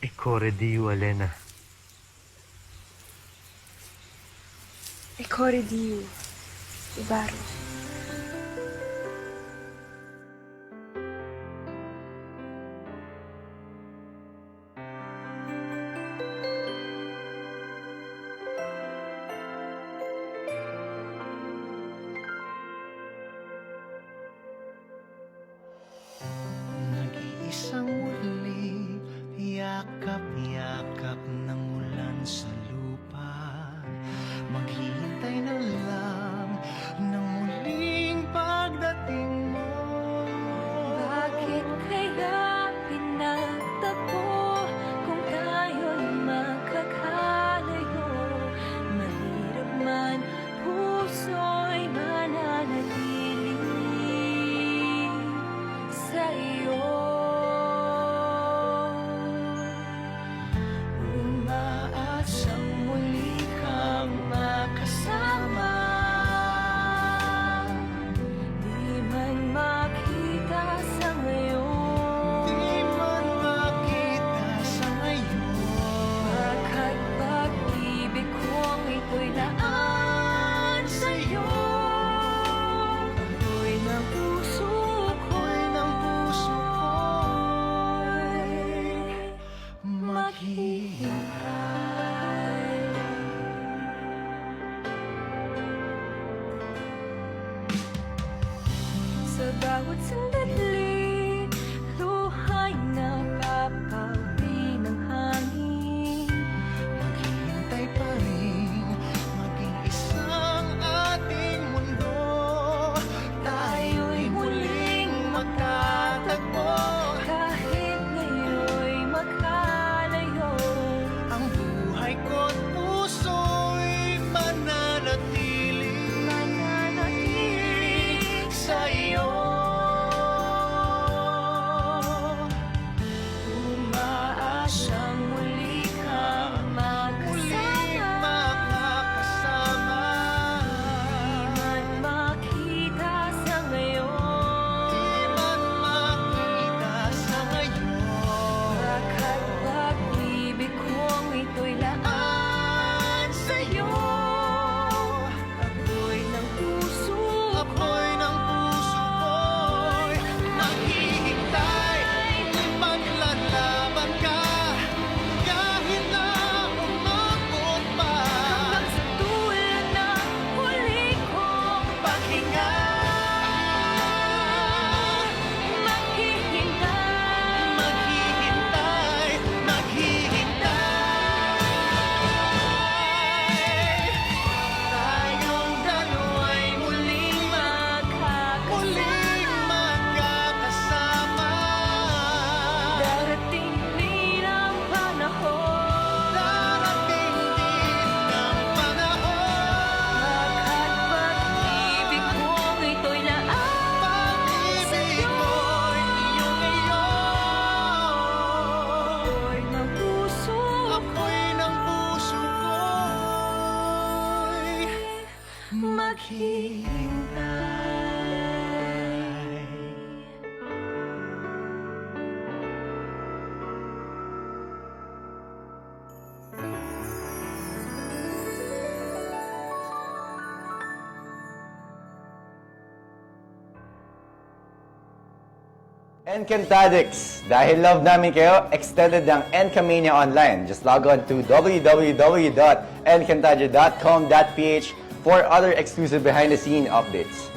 E core Diu, Alena. E core Diu, Ibaro. Nag-iisang muli, yakap-yakap ng ulan sa lupa. Maghihintay na lang ng muling pagdating mo. Bakit kaya pinagtagpo kung tayo'y magkakalayo? Mahirap man, puso'y mananatili sa iyo. Umaasang muli kang makasama. Di man makita sa ngayon, Di man makita sa ngayon. Pagkat pag-ibig kong ito'y laan sa'yo. Ako'y ng puso Ako'y ng puso ko'y maghihintay. Sa bawat sandali, luha'y napapawi ng hangin. Maghihintay pa rin, maging isang ating mundo. Tayo'y muling magtatagpo. Kahit ngayon'y magkalayo, Ang buhay ko't puso'y mananatili sa iyo. umaasang muli kang Muling makasama. makakasama. Di man makita sa ngayon, Di man makita sa ngayon. Pagkat pag-ibig kong ito'y laan sa'yo. Ako'y ng puso Ako'y ng puso ko'y maghihintay. Maglalaban ka kahit na umabot pa. hanggang sa dulo ng huli kong Paghinga, maghihintay. maghihintay, maghihintay. Tayong dalawa'y muling magkakasama. Darating din ang panahon, Darating din ang panahon. Pagkat pag-ibig kong ito'y laan Pag-ibig sa'yo. ko'y iyong ngayon. Ako'y ng puso Ako'y ng puso ko'y maghihintay. Encantadix! Dahil love namin kayo, extended ng Encamania Online. Just log on to www.encantadia.com.ph for other exclusive behind-the-scene updates.